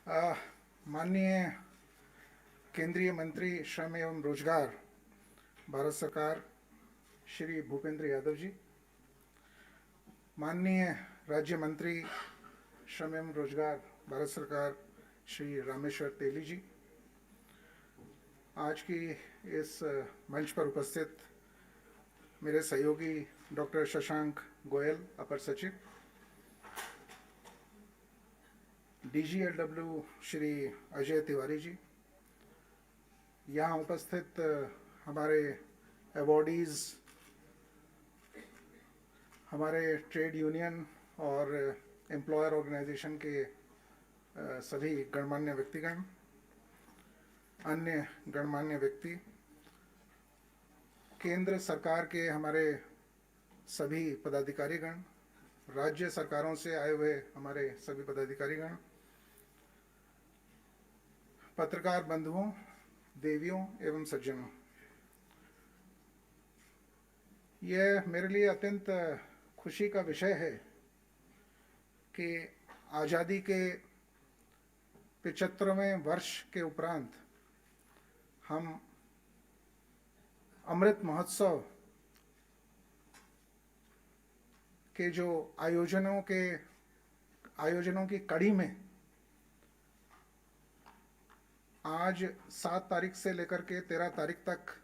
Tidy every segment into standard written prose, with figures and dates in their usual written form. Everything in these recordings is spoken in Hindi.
माननीय केंद्रीय मंत्री श्रम एवं रोजगार भारत सरकार श्री भूपेंद्र यादव जी, माननीय राज्य मंत्री श्रम एवं रोजगार भारत सरकार श्री रामेश्वर तेली जी, आज की इस मंच पर उपस्थित मेरे सहयोगी डॉक्टर शशांक गोयल अपर सचिव, DGLW श्री अजय तिवारी जी, यहाँ उपस्थित हमारे अवॉर्डीज़, हमारे ट्रेड यूनियन और एम्प्लॉयर ऑर्गेनाइजेशन के सभी गणमान्य व्यक्तिगण, अन्य गणमान्य व्यक्ति, केंद्र सरकार के हमारे सभी पदाधिकारीगण, राज्य सरकारों से आए हुए हमारे सभी पदाधिकारीगण, पत्रकार बंधुओं, देवियों एवं सज्जनों, यह मेरे लिए अत्यंत खुशी का विषय है कि आज़ादी के 75वें वर्ष के उपरांत हम अमृत महोत्सव के जो आयोजनों की कड़ी में आज 7 तारीख से लेकर के 13 तारीख तक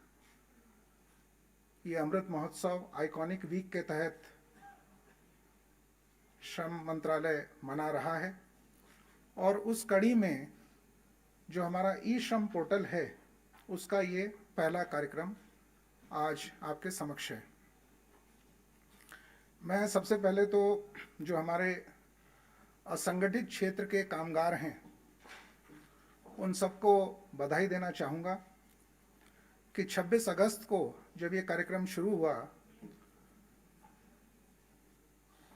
ये अमृत महोत्सव आइकॉनिक वीक के तहत श्रम मंत्रालय मना रहा है। और उस कड़ी में जो हमारा ई श्रम पोर्टल है, उसका ये पहला कार्यक्रम आज आपके समक्ष है। मैं सबसे पहले तो जो हमारे असंगठित क्षेत्र के कामगार हैं, उन सबको बधाई देना चाहूँगा कि 26 अगस्त को जब ये कार्यक्रम शुरू हुआ,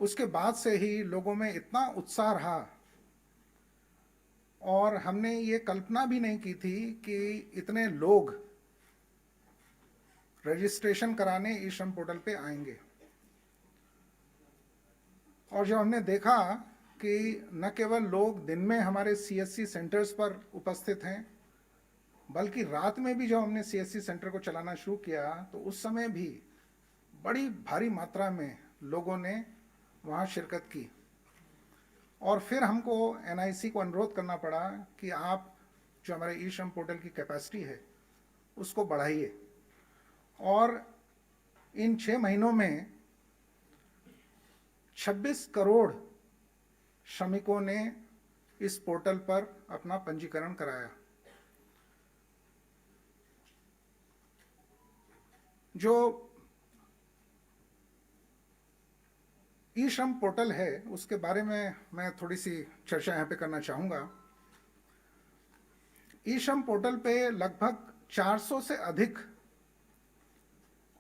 उसके बाद से ही लोगों में इतना उत्साह रहा और हमने ये कल्पना भी नहीं की थी कि इतने लोग रजिस्ट्रेशन कराने ई श्रम पोर्टल पे आएंगे। और जब हमने देखा कि न केवल लोग दिन में हमारे CSC सेंटर्स पर उपस्थित हैं, बल्कि रात में भी जब हमने CSC सेंटर को चलाना शुरू किया तो उस समय भी बड़ी भारी मात्रा में लोगों ने वहाँ शिरकत की। और फिर हमको NIC को अनुरोध करना पड़ा कि आप जो हमारे ई श्रम पोर्टल की कैपेसिटी है उसको बढ़ाइए। और इन 6 महीनों में 26 करोड़ श्रमिकों ने इस पोर्टल पर अपना पंजीकरण कराया। जो ई श्रम पोर्टल है उसके बारे में मैं थोड़ी सी चर्चा यहाँ पे करना चाहूँगा। ई श्रम पोर्टल पे लगभग 400 से अधिक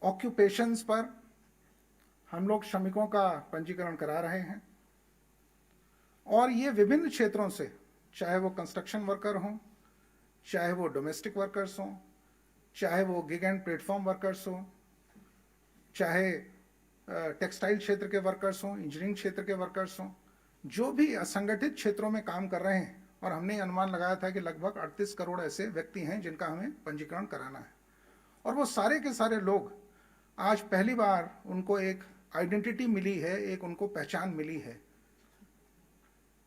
ऑक्यूपेशंस पर हम लोग श्रमिकों का पंजीकरण करा रहे हैं। और ये विभिन्न क्षेत्रों से, चाहे वो कंस्ट्रक्शन वर्कर हों, चाहे वो डोमेस्टिक वर्कर्स हों, चाहे वो गिग एंड प्लेटफॉर्म वर्कर्स हों, चाहे टेक्सटाइल क्षेत्र के वर्कर्स हों, इंजीनियरिंग क्षेत्र के वर्कर्स हों, जो भी असंगठित क्षेत्रों में काम कर रहे हैं। और हमने अनुमान लगाया था कि लगभग 38 करोड़ ऐसे व्यक्ति हैं जिनका हमें पंजीकरण कराना है। और वो सारे के सारे लोग आज पहली बार उनको एक आइडेंटिटी मिली है, एक उनको पहचान मिली है।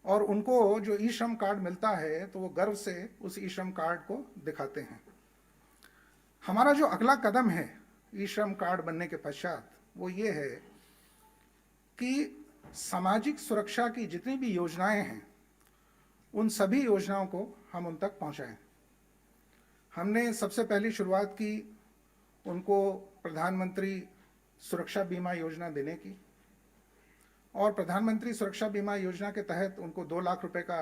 और उनको जो ई श्रम कार्ड मिलता है तो वो गर्व से उस ई श्रम कार्ड को दिखाते हैं। हमारा जो अगला कदम है ई श्रम कार्ड बनने के पश्चात, वो ये है कि सामाजिक सुरक्षा की जितनी भी योजनाएं हैं, उन सभी योजनाओं को हम उन तक पहुंचाएं। हमने सबसे पहली शुरुआत की उनको प्रधानमंत्री सुरक्षा बीमा योजना देने की। और प्रधानमंत्री सुरक्षा बीमा योजना के तहत उनको 2 लाख रुपए का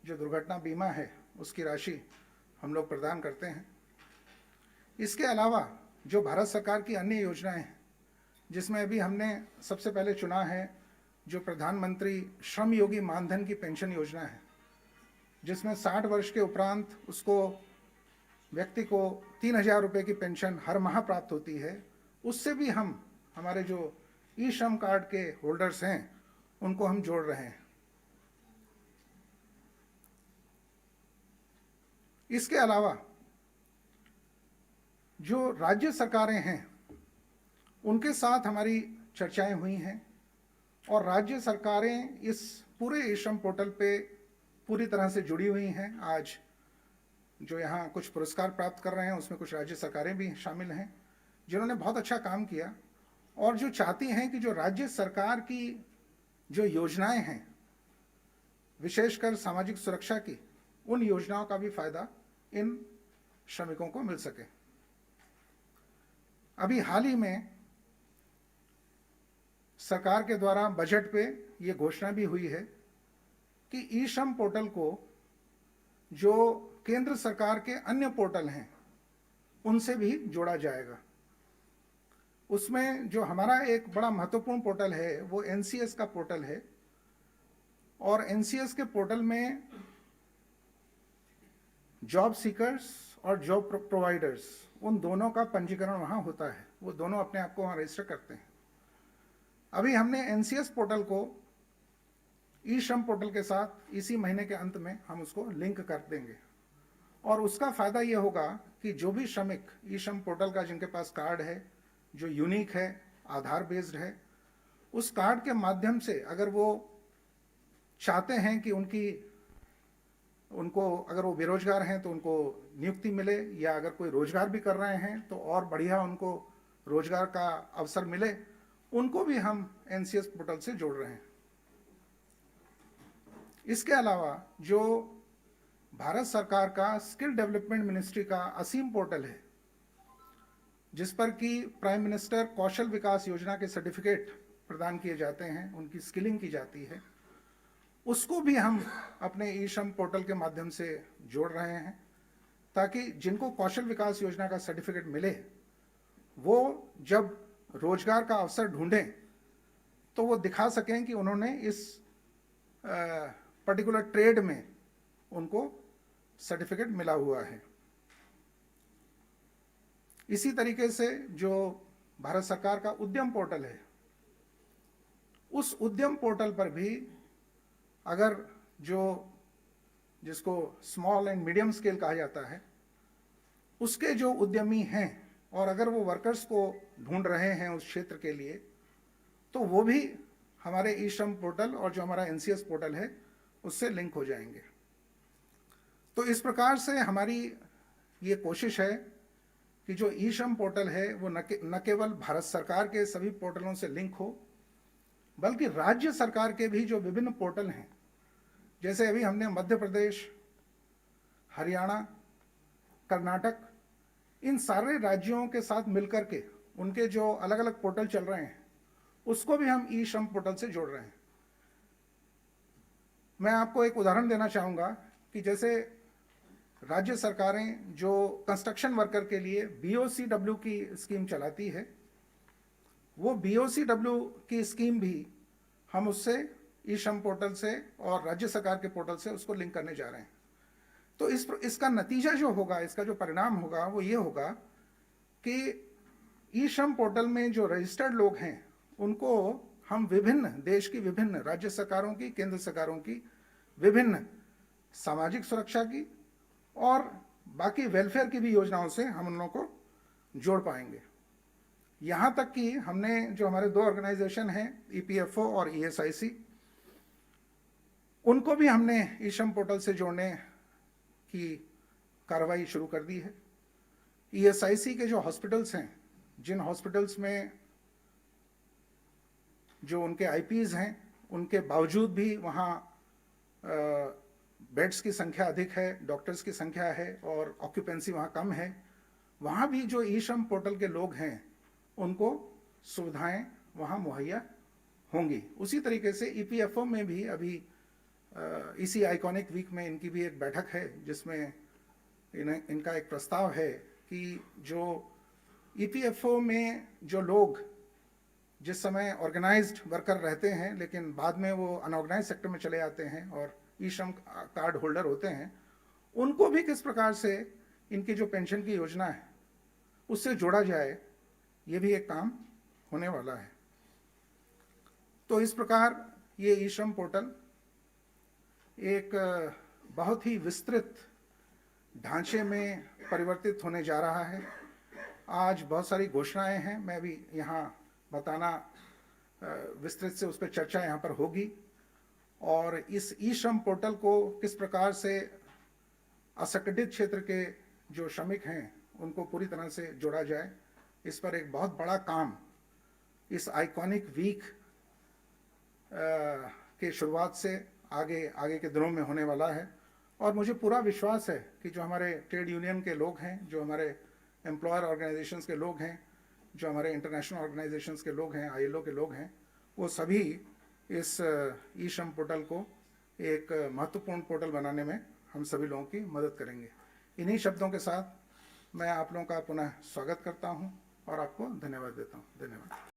जो दुर्घटना बीमा है उसकी राशि हम लोग प्रदान करते हैं। इसके अलावा जो भारत सरकार की अन्य योजनाएं हैं, जिसमें अभी हमने सबसे पहले चुना है जो प्रधानमंत्री श्रम योगी मानधन की पेंशन योजना है, जिसमें 60 वर्ष के उपरांत उसको व्यक्ति को 3000 रुपये की पेंशन हर माह प्राप्त होती है। उससे भी हम हमारे जो ई श्रम कार्ड के होल्डर्स हैं उनको हम जोड़ रहे हैं। इसके अलावा जो राज्य सरकारें हैं उनके साथ हमारी चर्चाएं हुई हैं और राज्य सरकारें इस पूरे ई श्रम पोर्टल पे पूरी तरह से जुड़ी हुई हैं। आज जो यहाँ कुछ पुरस्कार प्राप्त कर रहे हैं उसमें कुछ राज्य सरकारें भी शामिल हैं जिन्होंने बहुत अच्छा काम किया और जो चाहती हैं कि जो राज्य सरकार की जो योजनाएं हैं, विशेषकर सामाजिक सुरक्षा की, उन योजनाओं का भी फायदा इन श्रमिकों को मिल सके। अभी हाल ही में सरकार के द्वारा बजट पे ये घोषणा भी हुई है कि ई श्रम पोर्टल को जो केंद्र सरकार के अन्य पोर्टल हैं उनसे भी जोड़ा जाएगा। उसमें जो हमारा एक बड़ा महत्वपूर्ण पोर्टल है वो एनसीएस का पोर्टल है और एनसीएस के पोर्टल में जॉब सीकर्स और जॉब प्रोवाइडर्स, उन दोनों का पंजीकरण वहाँ होता है। वो दोनों अपने आप को वहाँ रजिस्टर करते हैं। अभी हमने एनसीएस पोर्टल को ई श्रम पोर्टल के साथ इसी महीने के अंत में हम उसको लिंक कर देंगे और उसका फायदा ये होगा कि जो भी श्रमिक ई श्रम पोर्टल का जिनके पास कार्ड है, जो यूनिक है, आधार बेस्ड है, उस कार्ड के माध्यम से अगर वो चाहते हैं कि उनको अगर वो बेरोजगार हैं तो उनको नियुक्ति मिले, या अगर कोई रोजगार भी कर रहे हैं तो और बढ़िया उनको रोजगार का अवसर मिले, उनको भी हम एनसीएस पोर्टल से जोड़ रहे हैं। इसके अलावा जो भारत सरकार का स्किल डेवलपमेंट मिनिस्ट्री का असीम पोर्टल है, जिस पर कि प्राइम मिनिस्टर कौशल विकास योजना के सर्टिफिकेट प्रदान किए जाते हैं, उनकी स्किलिंग की जाती है, उसको भी हम अपने ई श्रम पोर्टल के माध्यम से जोड़ रहे हैं ताकि जिनको कौशल विकास योजना का सर्टिफिकेट मिले वो जब रोजगार का अवसर ढूंढें तो वो दिखा सकें कि उन्होंने इस पर्टिकुलर ट्रेड में उनको सर्टिफिकेट मिला हुआ है। इसी तरीके से जो भारत सरकार का उद्यम पोर्टल है, उस उद्यम पोर्टल पर भी अगर जिसको स्मॉल एंड मीडियम स्केल कहा जाता है, उसके जो उद्यमी हैं और अगर वो वर्कर्स को ढूंढ रहे हैं उस क्षेत्र के लिए, तो वो भी हमारे ई श्रम पोर्टल और जो हमारा एनसीएस पोर्टल है उससे लिंक हो जाएंगे। तो इस प्रकार से हमारी ये कोशिश है कि जो ई श्रम पोर्टल है वो न केवल भारत सरकार के सभी पोर्टलों से लिंक हो, बल्कि राज्य सरकार के भी जो विभिन्न पोर्टल हैं, जैसे अभी हमने मध्य प्रदेश, हरियाणा, कर्नाटक, इन सारे राज्यों के साथ मिलकर के उनके जो अलग अलग पोर्टल चल रहे हैं उसको भी हम ई श्रम पोर्टल से जोड़ रहे हैं। मैं आपको एक उदाहरण देना चाहूँगा कि जैसे राज्य सरकारें जो कंस्ट्रक्शन वर्कर के लिए बीओसीडब्ल्यू की स्कीम चलाती है, वो बीओसीडब्ल्यू की स्कीम भी हम उससे ई श्रम पोर्टल से और राज्य सरकार के पोर्टल से उसको लिंक करने जा रहे हैं। तो इसका नतीजा जो होगा, इसका जो परिणाम होगा वो ये होगा कि ई श्रम पोर्टल में जो रजिस्टर्ड लोग हैं उनको हम विभिन्न देश की विभिन्न राज्य सरकारों की, केंद्र सरकारों की विभिन्न सामाजिक सुरक्षा की और बाकी वेलफेयर की भी योजनाओं से हम उन लोगों को जोड़ पाएंगे। यहाँ तक कि हमने जो हमारे दो ऑर्गेनाइजेशन हैं, ईपीएफओ और ईएसआईसी, उनको भी हमने ई श्रम पोर्टल से जोड़ने की कार्रवाई शुरू कर दी है। ईएसआईसी के जो हॉस्पिटल्स हैं, जिन हॉस्पिटल्स में जो उनके आईपीज हैं, उनके बावजूद भी वहाँ बेड्स की संख्या अधिक है, डॉक्टर्स की संख्या है और ऑक्यूपेंसी वहाँ कम है, वहाँ भी जो ई श्रम पोर्टल के लोग हैं उनको सुविधाएं वहाँ मुहैया होंगी। उसी तरीके से ईपीएफओ में भी अभी इसी आइकॉनिक वीक में इनकी भी एक बैठक है जिसमें इनका एक प्रस्ताव है कि जो ईपीएफओ में जो लोग जिस समय ऑर्गेनाइज्ड वर्कर रहते हैं लेकिन बाद में वो अनऑर्गेनाइज्ड सेक्टर में चले जाते हैं और ई श्रम कार्ड होल्डर होते हैं, उनको भी किस प्रकार से इनकी जो पेंशन की योजना है उससे जोड़ा जाए, ये भी एक काम होने वाला है। तो इस प्रकार ये ई श्रम पोर्टल एक बहुत ही विस्तृत ढांचे में परिवर्तित होने जा रहा है। आज बहुत सारी घोषणाएं हैं, मैं भी यहाँ बताना विस्तृत से उस पर चर्चा यहाँ पर होगी। और इस ई श्रम पोर्टल को किस प्रकार से असंगठित क्षेत्र के जो श्रमिक हैं उनको पूरी तरह से जोड़ा जाए, इस पर एक बहुत बड़ा काम इस आइकॉनिक वीक के शुरुआत से आगे के दिनों में होने वाला है। और मुझे पूरा विश्वास है कि जो हमारे ट्रेड यूनियन के लोग हैं, जो हमारे एम्प्लॉयर ऑर्गेनाइजेशंस के लोग हैं, जो हमारे इंटरनेशनल ऑर्गेनाइजेशंस के लोग हैं, ILO के लोग हैं, वो सभी इस ई श्रम पोर्टल को एक महत्वपूर्ण पोर्टल बनाने में हम सभी लोगों की मदद करेंगे। इन्हीं शब्दों के साथ मैं आप लोगों का पुनः स्वागत करता हूं और आपको धन्यवाद देता हूं। धन्यवाद।